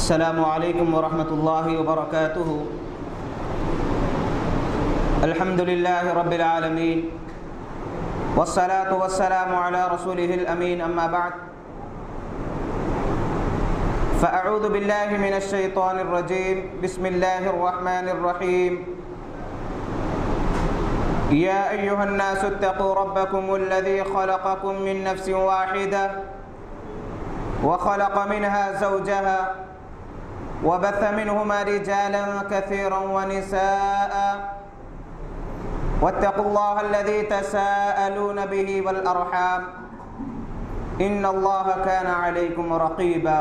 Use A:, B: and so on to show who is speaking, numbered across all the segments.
A: السلام علیکم ورحمۃ اللہ وبرکاتہ۔ الحمد للہ رب العالمین والصلاة والسلام علی رسولہ الامین، اما بعد فاعوذ باللہ من الشیطان الرجیم، بسم اللہ الرحمن الرحیم۔ یا ایہا الناس اتقوا ربکم الذی خلقکم من نفس واحدہ وخلق منها زوجها وبث منهما رجالا كثيرا ونساء واتقوا الله الذي تساءلون به والأرحام إن الله كان عليكم رقيبا۔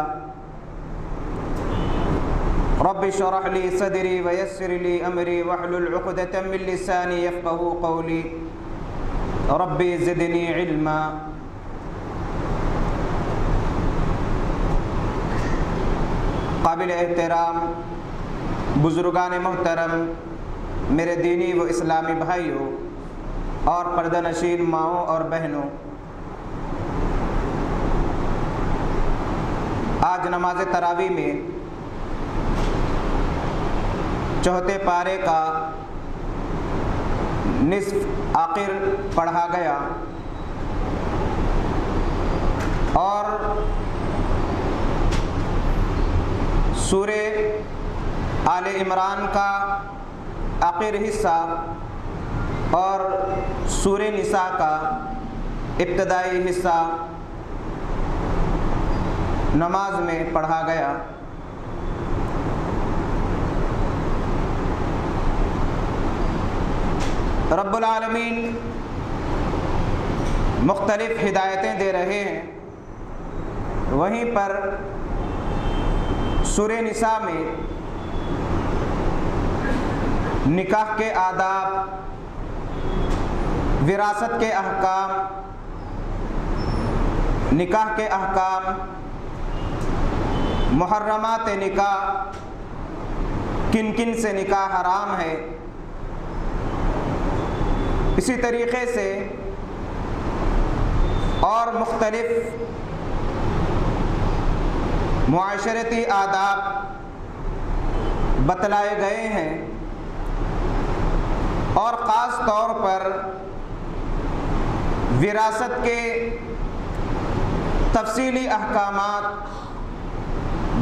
A: رب اشرح لي صدري ويسر لي أمري واحلل عقدة من لساني يفقهوا قولي، ربي زدني علما۔ قابل احترام بزرگان محترم، میرے دینی و اسلامی بھائیوں اور پردہ نشین ماؤں اور بہنوں، آج نماز تراویح میں چوتھے پارے کا نصف آخر پڑھا گیا اور سورہ آل عمران کا آخر حصہ اور سورہ نساء کا ابتدائی حصہ نماز میں پڑھا گیا۔ رب العالمین مختلف ہدایتیں دے رہے ہیں، وہیں پر سورہ نساء میں نکاح کے آداب، وراثت کے احکام، نکاح کے احکام، محرمات نکاح، کن کن سے نکاح حرام ہے، اسی طریقے سے اور مختلف معاشرتی آداب بتلائے گئے ہیں، اور خاص طور پر وراثت کے تفصیلی احکامات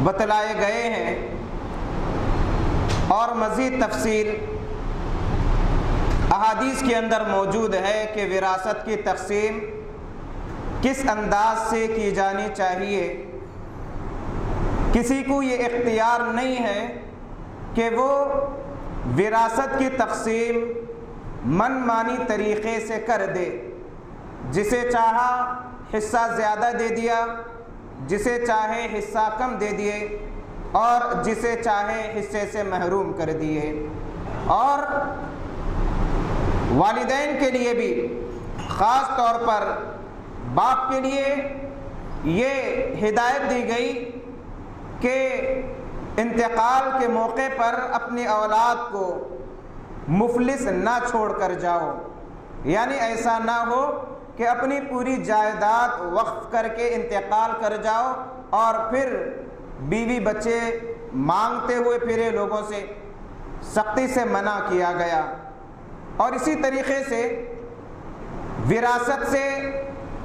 A: بتلائے گئے ہیں، اور مزید تفصیل احادیث کے اندر موجود ہے کہ وراثت کی تقسیم کس انداز سے کی جانی چاہیے۔ کسی کو یہ اختیار نہیں ہے کہ وہ وراثت کی تقسیم من مانی طریقے سے کر دے، جسے چاہا حصہ زیادہ دے دیا، جسے چاہے حصہ کم دے دیے، اور جسے چاہے حصے سے محروم کر دیے۔ اور والدین کے لیے بھی، خاص طور پر باپ کے لیے یہ ہدایت دی گئی کہ انتقال کے موقع پر اپنی اولاد کو مفلس نہ چھوڑ کر جاؤ، یعنی ایسا نہ ہو کہ اپنی پوری جائیداد وقف کر کے انتقال کر جاؤ اور پھر بیوی بچے مانگتے ہوئے پھرے لوگوں سے۔ سختی سے منع کیا گیا۔ اور اسی طریقے سے وراثت سے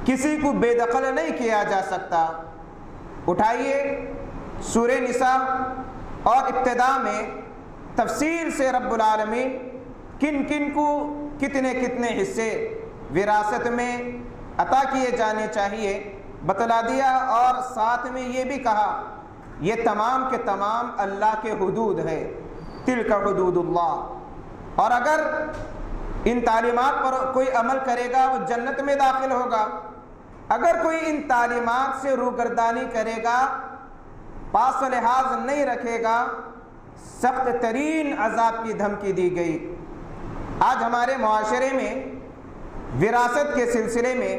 A: کسی کو بے دخل نہیں کیا جا سکتا۔ اٹھائیے سورہ نساء اور ابتدا میں تفصیل سے رب العالمین کن کن کو کتنے کتنے حصے وراثت میں عطا کیے جانے چاہیے بتلا دیا، اور ساتھ میں یہ بھی کہا یہ تمام کے تمام اللہ کے حدود ہے، تلک حدود اللہ، اور اگر ان تعلیمات پر کوئی عمل کرے گا وہ جنت میں داخل ہوگا، اگر کوئی ان تعلیمات سے روگردانی کرے گا، پاس و لحاظ نہیں رکھے گا، سخت ترین عذاب کی دھمکی دی گئی۔ آج ہمارے معاشرے میں وراثت کے سلسلے میں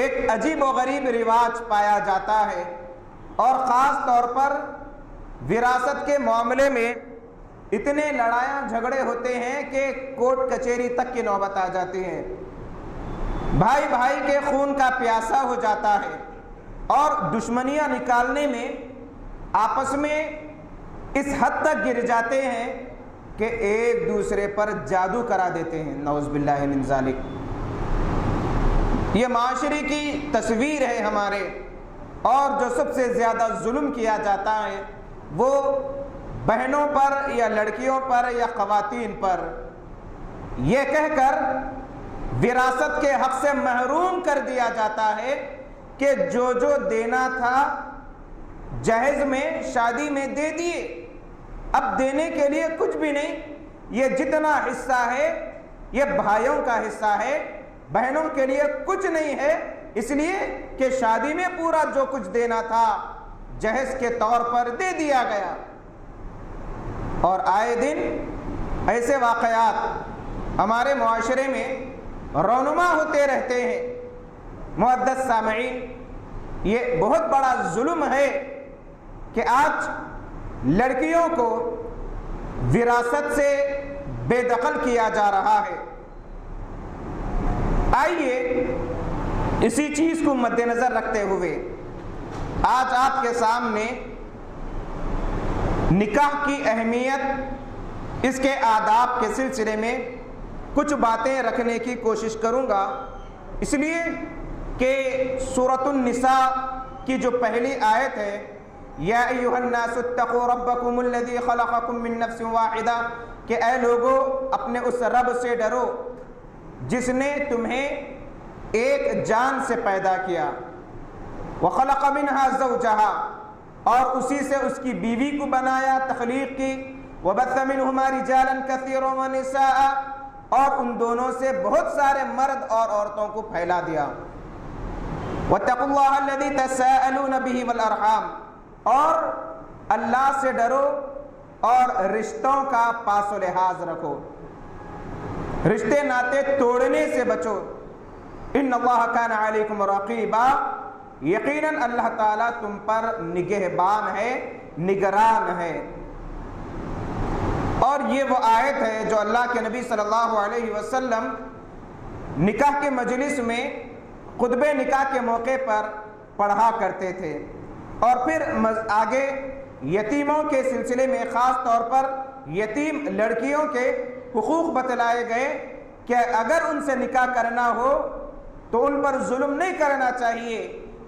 A: ایک عجیب و غریب رواج پایا جاتا ہے، اور خاص طور پر وراثت کے معاملے میں اتنے لڑائیاں جھگڑے ہوتے ہیں کہ کورٹ کچہری تک کی نوبت آ جاتی ہے۔ بھائی بھائی کے خون کا پیاسا ہو جاتا ہے، اور دشمنیاں نکالنے میں آپس میں اس حد تک گر جاتے ہیں کہ ایک دوسرے پر جادو کرا دیتے ہیں، نعوذ باللہ من ذالک۔ یہ معاشرے کی تصویر ہے ہمارے، اور جو سب سے زیادہ ظلم کیا جاتا ہے وہ بہنوں پر یا لڑکیوں پر یا خواتین پر، یہ کہہ کر وراثت کے حق سے محروم کر دیا جاتا ہے کہ جو دینا تھا جہیز میں، شادی میں دے دیے، اب دینے کے لیے کچھ بھی نہیں، یہ جتنا حصہ ہے یہ بھائیوں کا حصہ ہے، بہنوں کے لیے کچھ نہیں ہے، اس لیے کہ شادی میں پورا جو کچھ دینا تھا جہیز کے طور پر دے دیا گیا۔ اور آئے دن ایسے واقعات ہمارے معاشرے میں رونما ہوتے رہتے ہیں۔ معزز سامعین، یہ بہت بڑا ظلم ہے کہ آج لڑکیوں کو وراثت سے بے دخل کیا جا رہا ہے۔ آئیے اسی چیز کو مد نظر رکھتے ہوئے آج آپ کے سامنے نکاح کی اہمیت، اس کے آداب کے سلسلے میں کچھ باتیں رکھنے کی کوشش کروں گا، اس لیے کہ سورۃ النساء کی جو پہلی آیت ہے، یا ایھا الناس اتقوا ربکم الذی خلقکم من نفس واحدہ، کہ اے لوگو اپنے اس رب سے ڈرو جس نے تمہیں ایک جان سے پیدا کیا، وخلق منها زوجہا، اور اسی سے اس کی بیوی کو بنایا، تخلیق کی، وبث منہما رجالا کثیرا ونساء، اور ان دونوں سے بہت سارے مرد اور عورتوں کو پھیلا دیا، واتقوا اللہ الذی تساءلون بہ والارحام، اور اللہ سے ڈرو اور رشتوں کا پاس و لحاظ رکھو، رشتے ناطے توڑنے سے بچو، ان اللہ کان علیکم رقیبا، یقیناً اللہ تعالیٰ تم پر نگہبان ہے، نگران ہے۔ اور یہ وہ آیت ہے جو اللہ کے نبی صلی اللہ علیہ وسلم نکاح کے مجلس میں خطبہ نکاح کے موقع پر پڑھا کرتے تھے، اور پھر آگے یتیموں کے سلسلے میں خاص طور پر یتیم لڑکیوں کے حقوق بتلائے گئے کہ اگر ان سے نکاح کرنا ہو تو ان پر ظلم نہیں کرنا چاہیے،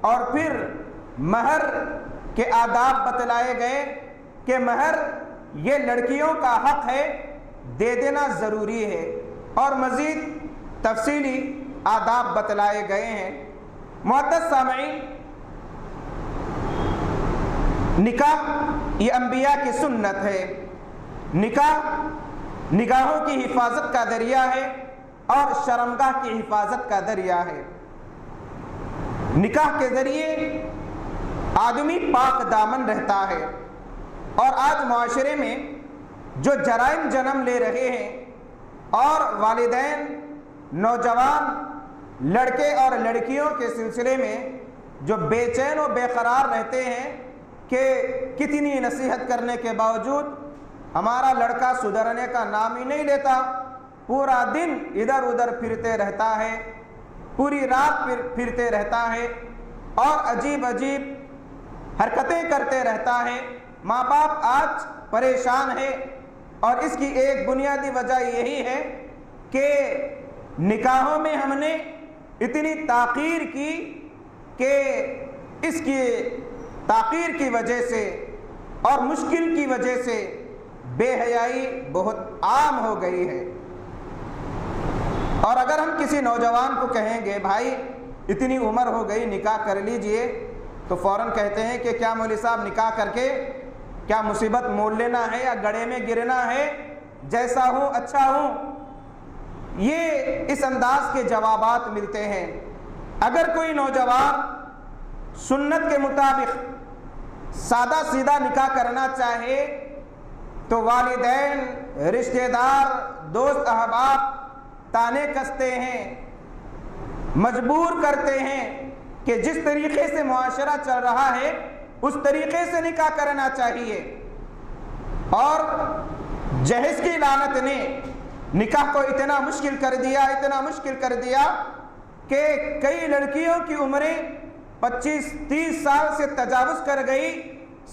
A: اور پھر مہر کے آداب بتلائے گئے کہ مہر یہ لڑکیوں کا حق ہے، دے دینا ضروری ہے، اور مزید تفصیلی آداب بتلائے گئے ہیں۔ معزز سامعین، نکاح یہ انبیاء کی سنت ہے، نکاح نگاہوں کی حفاظت کا ذریعہ ہے اور شرمگاہ کی حفاظت کا ذریعہ ہے۔ نکاح کے ذریعے آدمی پاک دامن رہتا ہے، اور آج معاشرے میں جو جرائم جنم لے رہے ہیں، اور والدین نوجوان لڑکے اور لڑکیوں کے سلسلے میں جو بے چین و بے قرار رہتے ہیں کہ کتنی نصیحت کرنے کے باوجود ہمارا لڑکا سدھرنے کا نام ہی نہیں لیتا، پورا دن ادھر ادھر پھرتے رہتا ہے، پوری رات پھرتے رہتا ہے، اور عجیب عجیب حرکتیں کرتے رہتا ہے۔ ماں باپ آج پریشان ہے، اور اس کی ایک بنیادی وجہ یہی ہے کہ نکاحوں میں ہم نے اتنی تاخیر کی کہ اس کی تاخیر کی وجہ سے اور مشکل کی وجہ سے بے حیائی بہت عام ہو گئی ہے۔ اور اگر ہم کسی نوجوان کو کہیں گے بھائی اتنی عمر ہو گئی نکاح کر لیجئے، تو فوراً کہتے ہیں کہ کیا مولوی صاحب نکاح کر کے کیا مصیبت مول لینا ہے یا گڑھے میں گرنا ہے، جیسا ہوں اچھا ہوں۔ یہ اس انداز کے جوابات ملتے ہیں۔ اگر کوئی نوجوان سنت کے مطابق سادہ سیدھا نکاح کرنا چاہے تو والدین، رشتہ دار، دوست احباب تانے کستے ہیں، مجبور کرتے ہیں کہ جس طریقے سے معاشرہ چل رہا ہے اس طریقے سے نکاح کرنا چاہیے۔ اور جہیز کی لعنت نے نکاح کو اتنا مشکل کر دیا کہ کئی لڑکیوں کی عمریں 25-30 سال سے تجاوز کر گئی،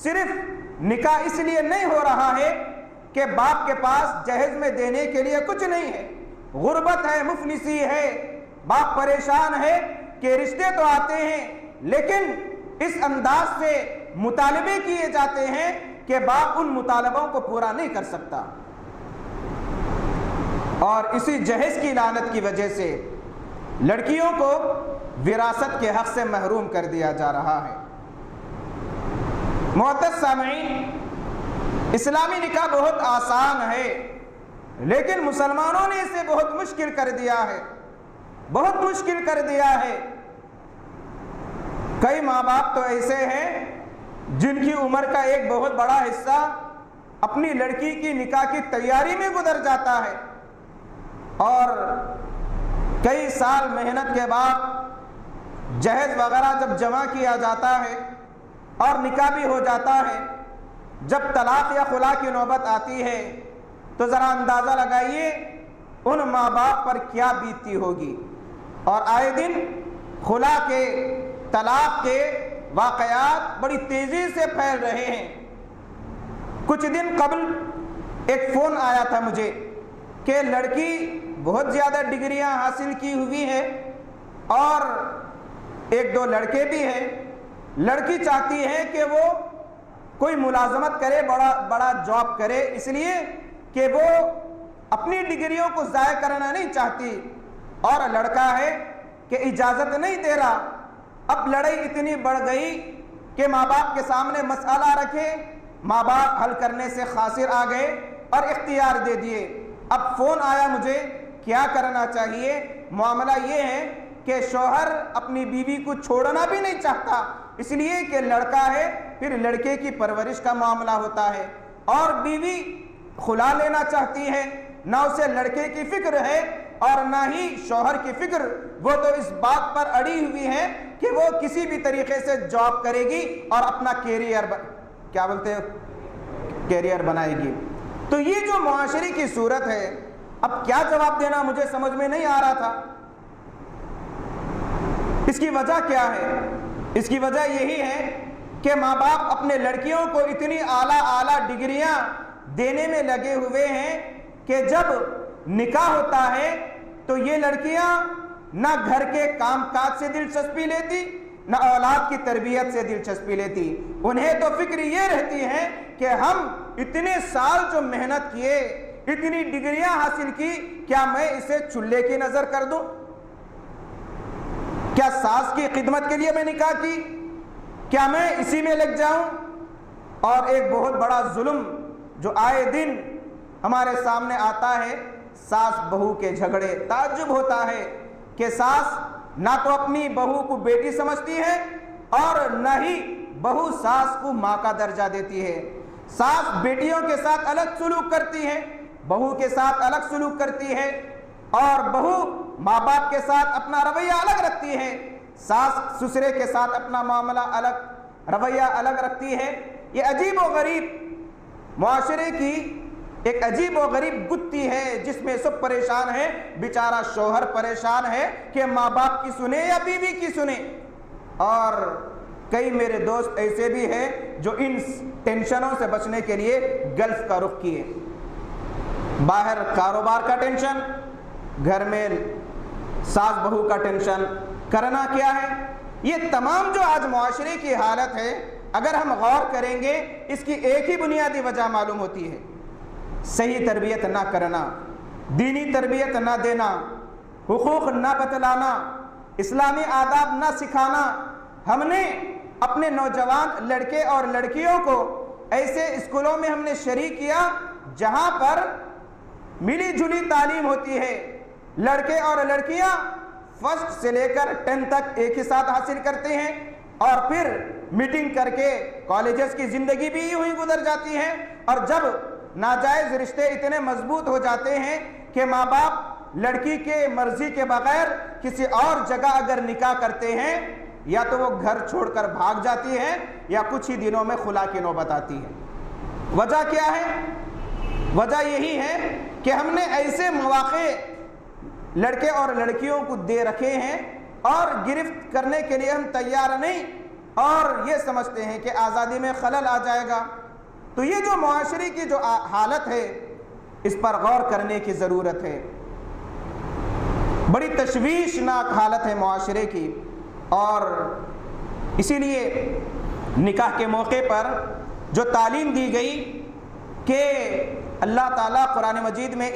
A: صرف نکاح اس لیے نہیں ہو رہا ہے کہ باپ کے پاس جہیز میں دینے کے لیے کچھ نہیں ہے، غربت ہے، مفلسی ہے، باپ پریشان ہے کہ رشتے تو آتے ہیں لیکن اس انداز سے مطالبے کیے جاتے ہیں کہ باپ ان مطالبوں کو پورا نہیں کر سکتا، اور اسی جہیز کی لعنت کی وجہ سے لڑکیوں کو وراثت کے حق سے محروم کر دیا جا رہا ہے۔ معزز سامعین، اسلامی نکاح بہت آسان ہے لیکن مسلمانوں نے اسے بہت مشکل کر دیا ہے، بہت مشکل کر دیا ہے۔ کئی ماں باپ تو ایسے ہیں جن کی عمر کا ایک بہت بڑا حصہ اپنی لڑکی کی نکاح کی تیاری میں گزر جاتا ہے، اور کئی سال محنت کے بعد جہیز وغیرہ جب جمع کیا جاتا ہے اور نکاح بھی ہو جاتا ہے، جب طلاق یا خلا کی نوبت آتی ہے تو ذرا اندازہ لگائیے ان ماں باپ پر کیا بیتتی ہوگی۔ اور آئے دن خلا کے، طلاق کے واقعات بڑی تیزی سے پھیل رہے ہیں۔ کچھ دن قبل ایک فون آیا تھا مجھے کہ لڑکی بہت زیادہ ڈگریاں حاصل کی ہوئی ہے اور ایک دو لڑکے بھی ہیں، لڑکی چاہتی ہے کہ وہ کوئی ملازمت کرے، بڑا جاب کرے، اس لیے کہ وہ اپنی ڈگریوں کو ضائع کرنا نہیں چاہتی، اور لڑکا ہے کہ اجازت نہیں دے رہا۔ اب لڑائی اتنی بڑھ گئی کہ ماں باپ کے سامنے مسئلہ رکھے، ماں باپ حل کرنے سے قاصر آ گئے اور اختیار دے دیے۔ اب فون آیا مجھے، کیا کرنا چاہیے؟ معاملہ یہ ہے کہ شوہر اپنی بیوی کو چھوڑنا بھی نہیں چاہتا، اس لیے کہ لڑکا ہے، پھر لڑکے کی پرورش کا معاملہ ہوتا ہے، اور بیوی خلا لینا چاہتی ہے، نہ اسے لڑکے کی فکر ہے اور نہ ہی شوہر کی فکر، وہ تو اس بات پر اڑی ہوئی ہے کہ وہ کسی بھی طریقے سے جاب کرے گی اور اپنا کیریئر بنائے گی۔ تو یہ جو معاشرے کی صورت ہے، اب کیا جواب دینا مجھے سمجھ میں نہیں آ رہا تھا۔ اس کی وجہ کیا ہے؟ اس کی وجہ یہی ہے کہ ماں باپ اپنے لڑکیوں کو اتنی اعلیٰ ڈگریاں دینے میں لگے ہوئے ہیں کہ جب نکاح ہوتا ہے تو یہ لڑکیاں نہ گھر کے کام کاج سے دلچسپی لیتی، نہ اولاد کی تربیت سے دلچسپی لیتی۔ انہیں تو فکر یہ رہتی ہے کہ ہم اتنے سال جو محنت کیے، اتنی ڈگریاں حاصل کی، کیا میں اسے چولہے کی نظر کر دوں؟ کیا ساس کی خدمت کے لیے میں نکاح کی؟ کیا میں اسی میں لگ جاؤں؟ اور ایک بہت بڑا ظلم جو آئے دن ہمارے سامنے آتا ہے، ساس بہو کے جھگڑے۔ تعجب ہوتا ہے کہ ساس نہ تو اپنی بہو کو بیٹی سمجھتی ہے اور نہ ہی بہو ساس کو ماں کا درجہ دیتی ہے۔ ساس بیٹیوں کے ساتھ الگ سلوک کرتی ہے، بہو کے ساتھ الگ سلوک کرتی ہے، اور بہو ماں باپ کے ساتھ اپنا رویہ الگ رکھتی ہے، ساس سسرے کے ساتھ اپنا معاملہ الگ، رویہ الگ رکھتی ہے۔ یہ عجیب و غریب معاشرے کی ایک عجیب و غریب گتھی ہے جس میں سب پریشان ہیں، بیچارہ شوہر پریشان ہے کہ ماں باپ کی سنے یا بیوی کی سنے۔ اور کئی میرے دوست ایسے بھی ہیں جو ان ٹینشنوں سے بچنے کے لیے گلف کا رخ کیے۔ باہر کاروبار کا ٹینشن، گھر میں ساس بہو کا ٹینشن، کرنا کیا ہے؟ یہ تمام جو آج معاشرے کی حالت ہے، اگر ہم غور کریں گے اس کی ایک ہی بنیادی وجہ معلوم ہوتی ہے: صحیح تربیت نہ کرنا، دینی تربیت نہ دینا، حقوق نہ بتلانا، اسلامی آداب نہ سکھانا۔ ہم نے اپنے نوجوان لڑکے اور لڑکیوں کو ایسے اسکولوں میں ہم نے شریک کیا جہاں پر ملی جلی تعلیم ہوتی ہے، لڑکے اور لڑکیاں فرسٹ سے لے کر 10 تک ایک ہی ساتھ حاصل کرتے ہیں، اور پھر میٹنگ کر کے کالجز کی زندگی بھی یوں ہی گزر جاتی ہے۔ اور جب ناجائز رشتے اتنے مضبوط ہو جاتے ہیں کہ ماں باپ لڑکی کے مرضی کے بغیر کسی اور جگہ اگر نکاح کرتے ہیں، یا تو وہ گھر چھوڑ کر بھاگ جاتی ہے یا کچھ ہی دنوں میں خلا کی نوبت آتی ہے۔ وجہ کیا ہے؟ وجہ یہی ہے کہ ہم نے ایسے مواقع لڑکے اور لڑکیوں کو دے رکھے ہیں اور گرفت کرنے کے لیے ہم تیار نہیں اور یہ سمجھتے ہیں کہ آزادی میں خلل آ جائے گا۔ تو یہ جو معاشرے کی جو حالت ہے اس پر غور کرنے کی ضرورت ہے۔ بڑی تشویشناک حالت ہے معاشرے کی، اور اسی لیے نکاح کے موقع پر جو تعلیم دی گئی کہ اللہ تعالیٰ قرآن مجید میں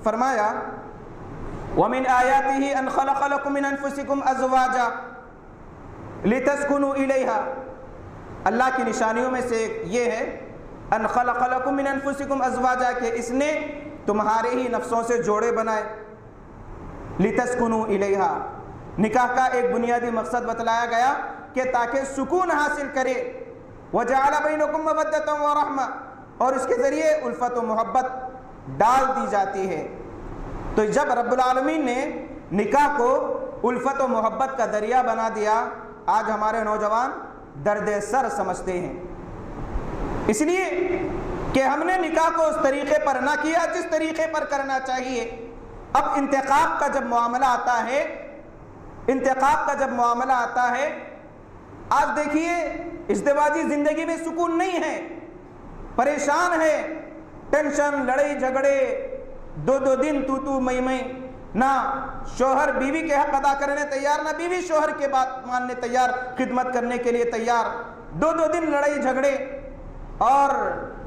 A: فرمایا وَمِنْ آيَاتِهِ أَنْ خَلَقَ لَكُم مِّنْ أَنفُسِكُمْ أَزْوَاجًا لِتَسْكُنُوا إِلَيْهَا، اللہ کی نشانیوں میں سے یہ ہے أَنْ خَلَقَ لَكُم مِّنْ أَنفُسِكُمْ أَزْوَاجًا کہ اس نے تمہارے ہی نفسوں سے جوڑے بنائے۔ لِتَسْكُنُوا إِلَيْهَا، نکاح کا ایک بنیادی مقصد بتلایا گیا کہ تاکہ سکون حاصل کرے۔ وَجَعَلَ بَيْنَكُم مَّوَدَّةً وَرَحْمَةً، اور اس کے ذریعے الفت و محبت ڈال دی جاتی ہے۔ تو جب رب العالمین نے نکاح کو الفت و محبت کا ذریعہ بنا دیا، آج ہمارے نوجوان درد سر سمجھتے ہیں، اس لیے کہ ہم نے نکاح کو اس طریقے پر نہ کیا جس طریقے پر کرنا چاہیے۔ اب انتخاب کا جب معاملہ آتا ہے، آج دیکھیے ازدواجی زندگی میں سکون نہیں ہے، پریشان ہے، ٹینشن، لڑائی جھگڑے، دو دن تو میں، نہ شوہر بیوی کے حق ادا کرنے تیار، نہ بیوی شوہر کے بات ماننے تیار، خدمت کرنے کے لیے تیار، دو دن لڑائی جھگڑے۔ اور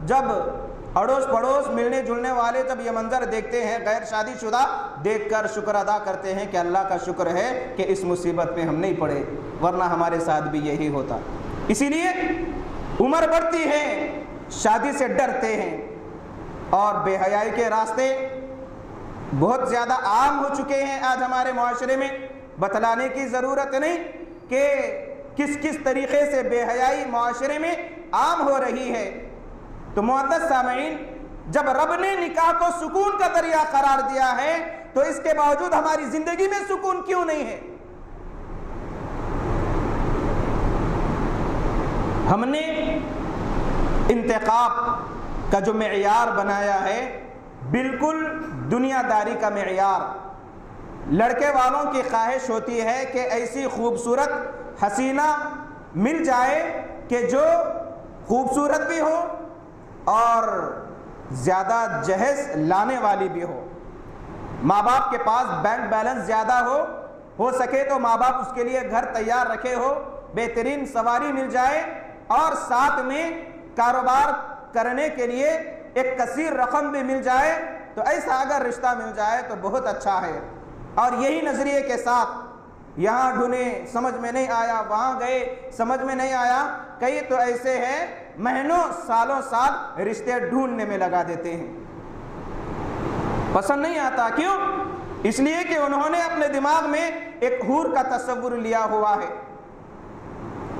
A: جب اڑوس پڑوس ملنے جلنے والے جب یہ منظر دیکھتے ہیں غیر شادی شدہ، دیکھ کر شکر ادا کرتے ہیں کہ اللہ کا شکر ہے کہ اس مصیبت میں ہم نہیں پڑے، ورنہ ہمارے ساتھ بھی یہی ہوتا۔ اسی لیے عمر بڑھتی ہے، شادی سے ڈرتے ہیں، اور بے حیائی کے راستے بہت زیادہ عام ہو چکے ہیں آج ہمارے معاشرے میں۔ بتلانے کی ضرورت نہیں کہ کس طریقے سے بے حیائی معاشرے میں عام ہو رہی ہے۔ تو معزز سامعین، جب رب نے نکاح کو سکون کا ذریعہ قرار دیا ہے تو اس کے باوجود ہماری زندگی میں سکون کیوں نہیں ہے؟ ہم نے انتخاب کا جو معیار بنایا ہے بالکل دنیا داری کا معیار۔ لڑکے والوں کی خواہش ہوتی ہے کہ ایسی خوبصورت حسینہ مل جائے کہ جو خوبصورت بھی ہو اور زیادہ جہیز لانے والی بھی ہو، ماں باپ کے پاس بینک بیلنس زیادہ ہو سکے تو ماں باپ اس کے لیے گھر تیار رکھے ہو، بہترین سواری مل جائے، اور ساتھ میں کاروبار کرنے کے لیے ایک کثیر رقم بھی مل جائے، تو ایسا اگر رشتہ مل جائے تو بہت اچھا ہے۔ اور یہی نظریے کے ساتھ یہاں ڈھونڈے سمجھ میں نہیں آیا، وہاں گئے سمجھ میں نہیں آیا، کئی تو ایسے ہیں مہینوں سالوں سال رشتے ڈھونڈنے میں لگا دیتے ہیں، پسند نہیں آتا۔ کیوں؟ اس لیے کہ انہوں نے اپنے دماغ میں ایک حور کا تصور لیا ہوا ہے۔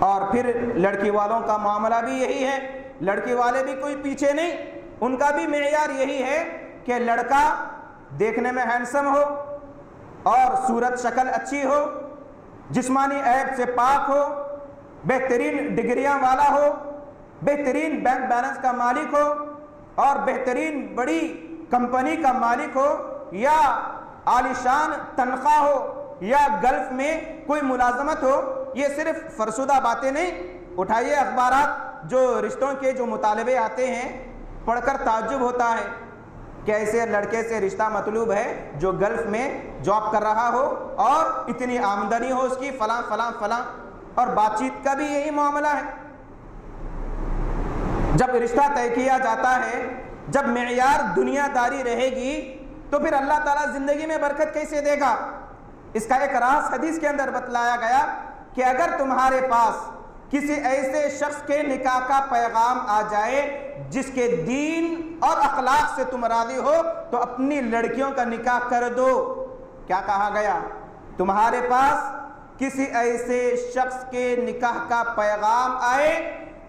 A: اور پھر لڑکی والوں کا معاملہ بھی یہی ہے، لڑکی والے بھی کوئی پیچھے نہیں، ان کا بھی معیار یہی ہے کہ لڑکا دیکھنے میں ہینڈسم ہو اور صورت شکل اچھی ہو، جسمانی عیب سے پاک ہو، بہترین ڈگریاں والا ہو، بہترین بینک بیلنس کا مالک ہو، اور بہترین بڑی کمپنی کا مالک ہو، یا عالیشان تنخواہ ہو، یا گلف میں کوئی ملازمت ہو۔ یہ صرف فرسودہ باتیں نہیں، اٹھائیے اخبارات، جو رشتوں کے جو مطالبے آتے ہیں پڑھ کر تعجب ہوتا ہے کہ ایسے لڑکے سے رشتہ مطلوب ہے جو گلف میں جاب کر رہا ہو اور اتنی آمدنی ہو اس کی، فلاں فلاں فلاں، اور بات چیت کا بھی یہی معاملہ ہے۔ جب رشتہ طے کیا جاتا ہے، جب معیار دنیا داری رہے گی تو پھر اللہ تعالیٰ زندگی میں برکت کیسے دے گا؟ اس کا ایک راز حدیث کے اندر بتلایا گیا کہ اگر تمہارے پاس کسی ایسے شخص کے نکاح کا پیغام آ جائے جس کے دین اور اخلاق سے تم راضی ہو تو اپنی لڑکیوں کا نکاح کر دو۔ کیا کہا گیا؟ تمہارے پاس کسی ایسے شخص کے نکاح کا پیغام آئے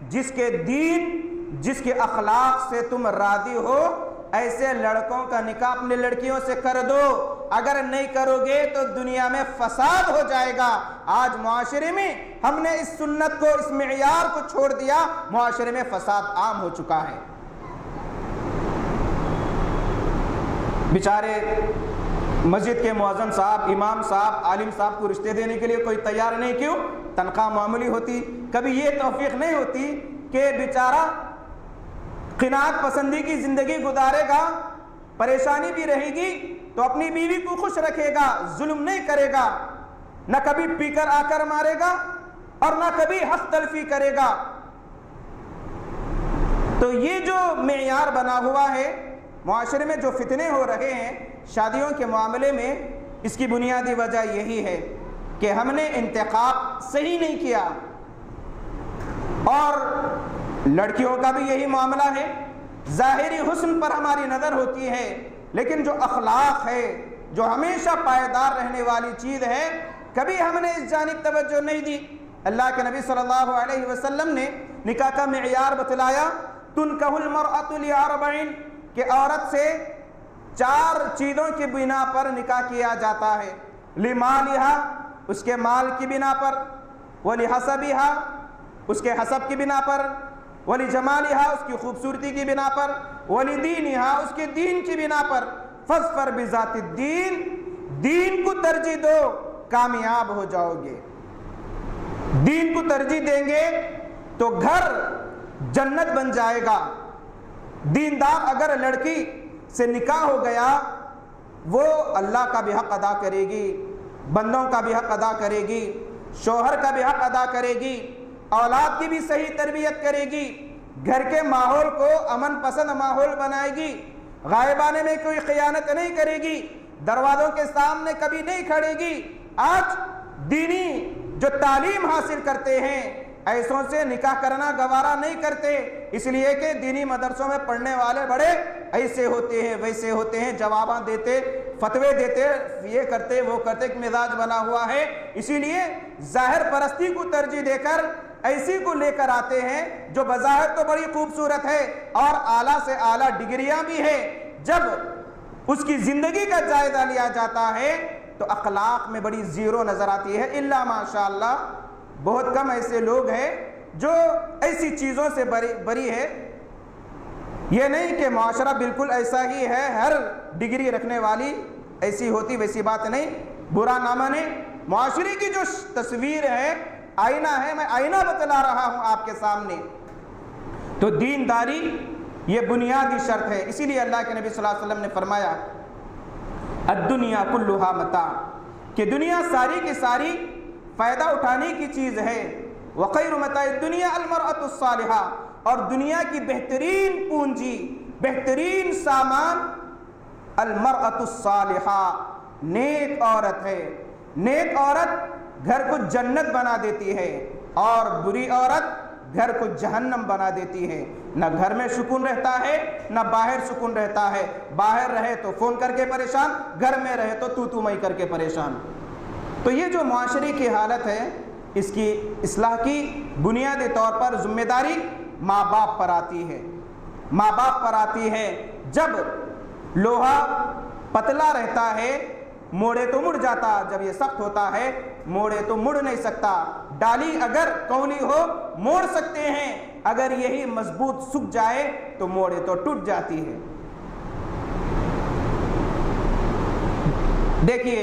A: جس کے دین، جس کے اخلاق سے تم راضی ہو، ایسے لڑکوں کا نکاح اپنی لڑکیوں سے کر دو۔ اگر نہیں کرو گے تو دنیا میں فساد ہو جائے گا۔ آج معاشرے میں ہم نے اس سنت کو، اس معیار کو چھوڑ دیا، معاشرے میں فساد عام ہو چکا ہے۔ بیچارے مسجد کے مؤذن صاحب، امام صاحب، عالم صاحب کو رشتے دینے کے لیے کوئی تیار نہیں، کیوں؟ تنخواہ معمولی ہوتی۔ کبھی یہ توفیق نہیں ہوتی کہ بیچارہ قناعت پسندی کی زندگی گزارے گا، پریشانی بھی رہے گی تو اپنی بیوی کو خوش رکھے گا، ظلم نہیں کرے گا، نہ کبھی پی کر آ کر مارے گا اور نہ کبھی حق تلفی کرے گا۔ تو یہ جو معیار بنا ہوا ہے معاشرے میں، جو فتنے ہو رہے ہیں شادیوں کے معاملے میں، اس کی بنیادی وجہ یہی ہے کہ ہم نے انتخاب صحیح نہیں کیا۔ اور لڑکیوں کا بھی یہی معاملہ ہے، ظاہری حسن پر ہماری نظر ہوتی ہے، لیکن جو اخلاق ہے، جو ہمیشہ پائیدار رہنے والی چیز ہے، کبھی ہم نے اس جانب توجہ نہیں دی۔ اللہ کے نبی صلی اللہ علیہ وسلم نے نکاح کا معیار بتلایا، تنکح المرأة لأربع، کہ عورت سے 4 چیزوں کی بنا پر نکاح کیا جاتا ہے۔ لمالہا، اس کے مال کی بنا پر، ولحسبہا، اس کے حسب کی بنا پر، ولجمالہا، اس کی خوبصورتی کی بنا پر، ولدینہا، اس کے دین کی بنا پر۔ فاظفر بذات الدین، دین کو ترجیح دو، کامیاب ہو جاؤ گے۔ دین کو ترجیح دیں گے تو گھر جنت بن جائے گا۔ دیندار اگر لڑکی سے نکاح ہو گیا، وہ اللہ کا بھی حق ادا کرے گی، بندوں کا بھی حق ادا کرے گی، شوہر کا بھی حق ادا کرے گی، اولاد کی بھی صحیح تربیت کرے گی، گھر کے ماحول کو امن پسند ماحول بنائے گی، غائبانے میں کوئی خیانت نہیں کرے گی، دروازوں کے سامنے کبھی نہیں کھڑے گی۔ آج دینی جو تعلیم حاصل کرتے ہیں ایسوں سے نکاح کرنا گوارا نہیں کرتے، اس لیے کہ دینی مدرسوں میں پڑھنے والے بڑے ایسے ہوتے ہیں ویسے ہوتے ہیں، جواباں دیتے، فتوے دیتے، یہ کرتے وہ کرتے، ایک مزاج بنا ہوا ہے۔ اسی لیے ظاہر پرستی کو ترجیح دے کر ایسی کو لے کر آتے ہیں جو بظاہر تو بڑی خوبصورت ہے اور اعلیٰ سے اعلیٰ ڈگریاں بھی ہے، جب اس کی زندگی کا جائزہ لیا جاتا ہے تو اخلاق میں بڑی زیرو نظر آتی ہے۔ الا ماشاءاللہ بہت کم ایسے لوگ ہیں جو ایسی چیزوں سے بری ہے۔ یہ نہیں کہ معاشرہ بالکل ایسا ہی ہے، ہر ڈگری رکھنے والی ایسی ہوتی، ویسی بات نہیں، برا نہ مانے۔ معاشرے کی جو تصویر ہے، آئینہ ہے، میں آئینہ بتلا رہا ہوں آپ کے سامنے۔ تو دینداری یہ بنیادی شرط ہے۔ اسی لیے اللہ کے نبی صلی اللہ علیہ وسلم نے فرمایا الدنیا کلھا متاع، کہ دنیا ساری کی ساری فائدہ اٹھانے کی چیز ہے۔ وخیر متاع الدنیا المرأة الصالحہ، اور دنیا کی بہترین پونجی، بہترین سامان المرأة الصالحہ، نیک عورت ہے۔ نیک عورت گھر کو جنت بنا دیتی ہے اور بری عورت گھر کو جہنم بنا دیتی ہے۔ نہ گھر میں سکون رہتا ہے نہ باہر سکون رہتا ہے، باہر رہے تو فون کر کے پریشان، گھر میں رہے تو تو میں کر کے پریشان۔ تو یہ جو معاشرے کی حالت ہے، اس کی اصلاح کی بنیادی طور پر ذمہ داری ماں باپ پر آتی ہے۔ ماں باپ پر آتی ہے۔ جب لوہا پتلا رہتا ہے موڑے تو مڑ جاتا، جب یہ سخت ہوتا ہے موڑے تو مڑ نہیں سکتا۔ ڈالی اگر کولی ہو موڑ سکتے ہیں، اگر یہی مضبوط سوکھ جائے تو موڑے تو ٹوٹ جاتی ہے۔ دیکھیے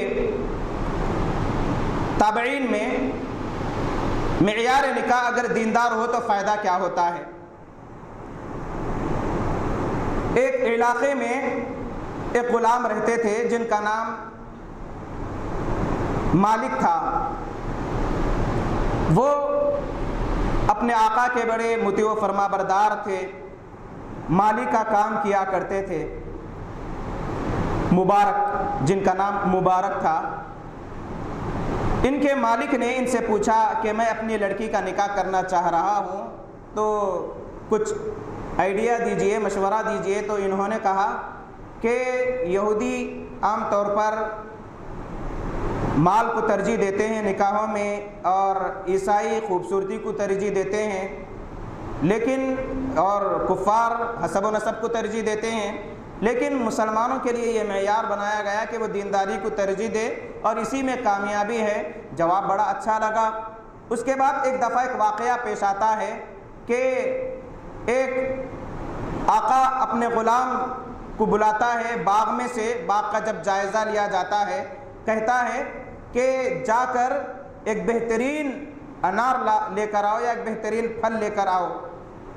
A: تابعین میں معیار نکاح اگر دیندار ہو تو فائدہ کیا ہوتا ہے۔ ایک علاقے میں ایک غلام رہتے تھے جن کا نام مالک تھا۔ وہ اپنے آقا کے بڑے مطیع و فرما بردار تھے، مالک کا کام کیا کرتے تھے۔ مبارک، جن کا نام مبارک تھا، ان کے مالک نے ان سے پوچھا کہ میں اپنی لڑکی کا نکاح کرنا چاہ رہا ہوں، تو کچھ آئیڈیا دیجئے، مشورہ دیجئے۔ تو انہوں نے کہا کہ یہودی عام طور پر مال کو ترجیح دیتے ہیں نکاحوں میں، اور عیسائی خوبصورتی کو ترجیح دیتے ہیں، لیکن اور کفار حسب و نسب کو ترجیح دیتے ہیں، لیکن مسلمانوں کے لیے یہ معیار بنایا گیا کہ وہ دینداری کو ترجیح دے اور اسی میں کامیابی ہے۔ جواب بڑا اچھا لگا۔ اس کے بعد ایک دفعہ ایک واقعہ پیش آتا ہے کہ ایک آقا اپنے غلام کو بلاتا ہے باغ میں سے، باغ کا جب جائزہ لیا جاتا ہے، کہتا ہے کہ جا کر ایک بہترین انار لے کر آؤ یا ایک بہترین پھل لے کر آؤ۔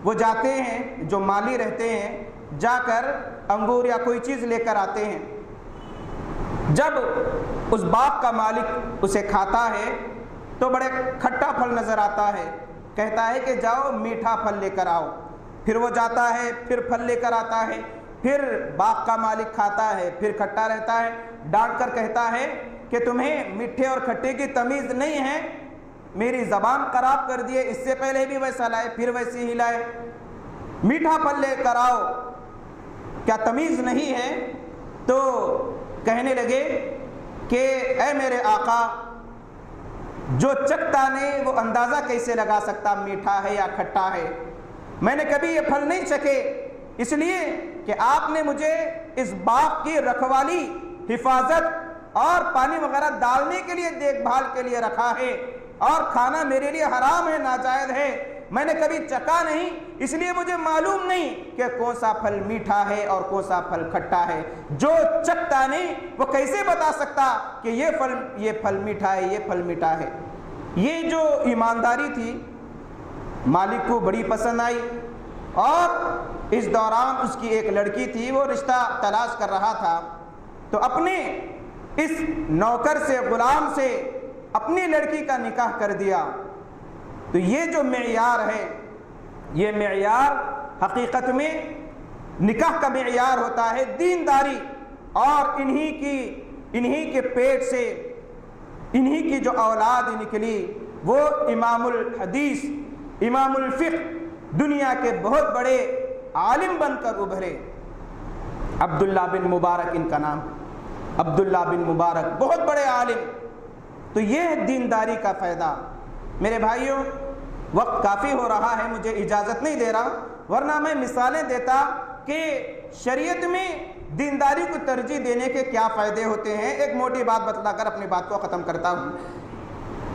A: وہ جاتے ہیں، جو مالی رہتے ہیں، جا کر انگور یا کوئی چیز لے کر آتے ہیں۔ جب اس باغ کا مالک اسے کھاتا ہے تو بڑے کھٹا پھل نظر آتا ہے، کہتا ہے کہ جاؤ میٹھا پھل لے کر آؤ۔ پھر وہ جاتا ہے، پھر پھل لے کر آتا ہے، پھر باغ کا مالک کھاتا ہے، پھر کھٹا رہتا ہے، ڈانٹ کر کہتا ہے کہ تمہیں میٹھے اور کھٹے کی تمیز نہیں ہے، میری زبان خراب کر دیے، اس سے پہلے بھی ویسا لائے پھر ویسے ہی لائے، میٹھا پھل لے کر آؤ، کیا تمیز نہیں ہے؟ تو کہنے لگے کہ اے میرے آقا، جو چکھتا نہیں وہ اندازہ کیسے لگا سکتا میٹھا ہے یا کھٹا ہے؟ میں نے کبھی یہ پھل نہیں چکھے، اس لیے کہ آپ نے مجھے اس باغ کی رکھوالی، حفاظت اور پانی وغیرہ ڈالنے کے لیے، دیکھ بھال کے لیے رکھا ہے، اور کھانا میرے لیے حرام ہے، ناجائز ہے، میں نے کبھی چکھا نہیں، اس لیے مجھے معلوم نہیں کہ کون سا پھل میٹھا ہے اور کون سا پھل کھٹا ہے۔ جو چکھتا نہیں وہ کیسے بتا سکتا کہ یہ پھل میٹھا ہے، یہ پھل میٹھا ہے؟ یہ جو ایمانداری تھی مالک کو بڑی پسند آئی، اور اس دوران اس کی ایک لڑکی تھی، وہ رشتہ تلاش کر رہا تھا، تو اپنے اس نوکر سے، غلام سے اپنی لڑکی کا نکاح کر دیا۔ تو یہ جو معیار ہے، یہ معیار حقیقت میں نکاح کا معیار ہوتا ہے دینداری، اور انہی کے پیٹ سے انہی کی جو اولاد نکلی وہ امام الحدیث، امام الفقہ، دنیا کے بہت بڑے عالم بن کر ابھرے۔ عبداللہ بن مبارک ان کا نام، عبداللہ بن مبارک، بہت بڑے عالم۔ تو یہ ہے دینداری کا فائدہ۔ میرے بھائیوں، وقت کافی ہو رہا ہے، مجھے اجازت نہیں دے رہا، ورنہ میں مثالیں دیتا کہ شریعت میں دینداری کو ترجیح دینے کے کیا فائدے ہوتے ہیں۔ ایک موٹی بات بتلا کر اپنی بات کو ختم کرتا ہوں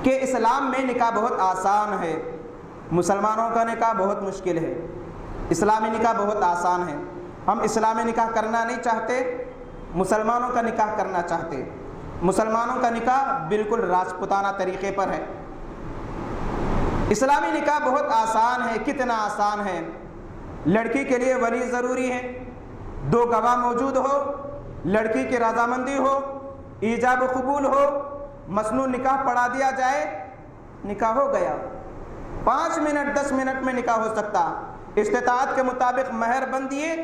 A: کہ اسلام میں نکاح بہت آسان ہے، مسلمانوں کا نکاح بہت مشکل ہے، اسلامی نکاح بہت آسان ہے۔ ہم اسلامی نکاح کرنا نہیں چاہتے، مسلمانوں کا نکاح کرنا چاہتے۔ مسلمانوں کا نکاح بالکل راجپوتانہ طریقے پر ہے۔ اسلامی نکاح بہت آسان ہے۔ کتنا آسان ہے؟ لڑکی کے لیے ولی ضروری ہے، 2 گواہ موجود ہو، لڑکی کی رضامندی ہو، ایجاب و قبول ہو، مسنون نکاح پڑھا دیا جائے، نکاح ہو گیا۔ 5 منٹ 10 منٹ میں نکاح ہو سکتا۔ استطاعت کے مطابق مہر بند دیے،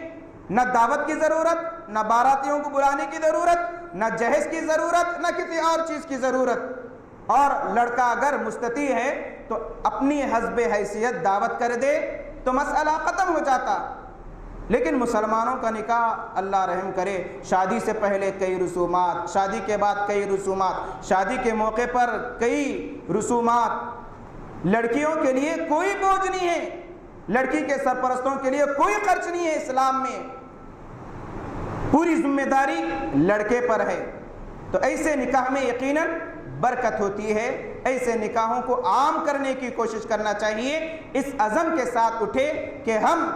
A: نہ دعوت کی ضرورت، نہ باراتیوں کو بلانے کی ضرورت، نہ جہیز کی ضرورت، نہ کسی اور چیز کی ضرورت۔ اور لڑکا اگر مستطیع ہے تو اپنی حسب حیثیت دعوت کر دے تو مسئلہ ختم ہو جاتا۔ لیکن مسلمانوں کا نکاح اللہ رحم کرے، شادی سے پہلے کئی رسومات، شادی کے بعد کئی رسومات، شادی کے موقع پر کئی رسومات۔ لڑکیوں کے لیے کوئی بوجھ نہیں ہے، لڑکی کے سرپرستوں کے لیے کوئی خرچ نہیں ہے اسلام میں، پوری ذمہ داری لڑکے پر ہے۔ تو ایسے نکاح میں یقیناً برکت ہوتی ہے۔ ایسے نکاحوں کو عام کرنے کی کوشش کرنا چاہیے، اس عزم کے ساتھ اٹھے کہ ہم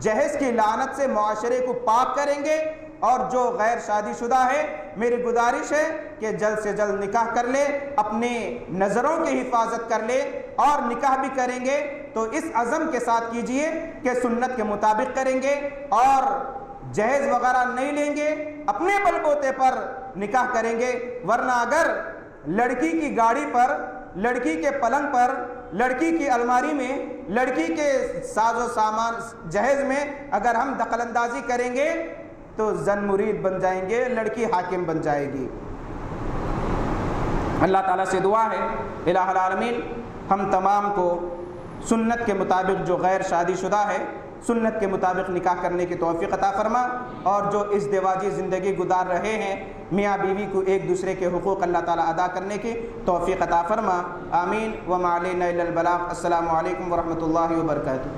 A: جہیز کی لعنت سے معاشرے کو پاک کریں گے، اور جو غیر شادی شدہ ہے میری گزارش ہے کہ جلد سے جلد نکاح کر لے، اپنے نظروں کی حفاظت کر لے، اور نکاح بھی کریں گے تو اس عزم کے ساتھ کیجئے کہ سنت کے مطابق کریں گے، اور جہیز وغیرہ نہیں لیں گے، اپنے بل بوتے پر نکاح کریں گے۔ ورنہ اگر لڑکی کی گاڑی پر، لڑکی کے پلنگ پر، لڑکی کی الماری میں، لڑکی کے ساز و سامان جہیز میں اگر ہم دخل اندازی کریں گے تو زن مرید بن جائیں گے، لڑکی حاکم بن جائے گی۔ اللہ تعالیٰ سے دعا ہے الہ العالمین ہم تمام کو سنت کے مطابق، جو غیر شادی شدہ ہے، سنت کے مطابق نکاح کرنے کی توفیق عطا فرما، اور جو ازدواجی زندگی گزار رہے ہیں میاں بیوی کو ایک دوسرے کے حقوق اللہ تعالیٰ ادا کرنے کی توفیق عطا فرما۔ آمین۔ وما علینا الا البلاغ۔ السلام علیکم ورحمۃ اللہ وبرکاتہ۔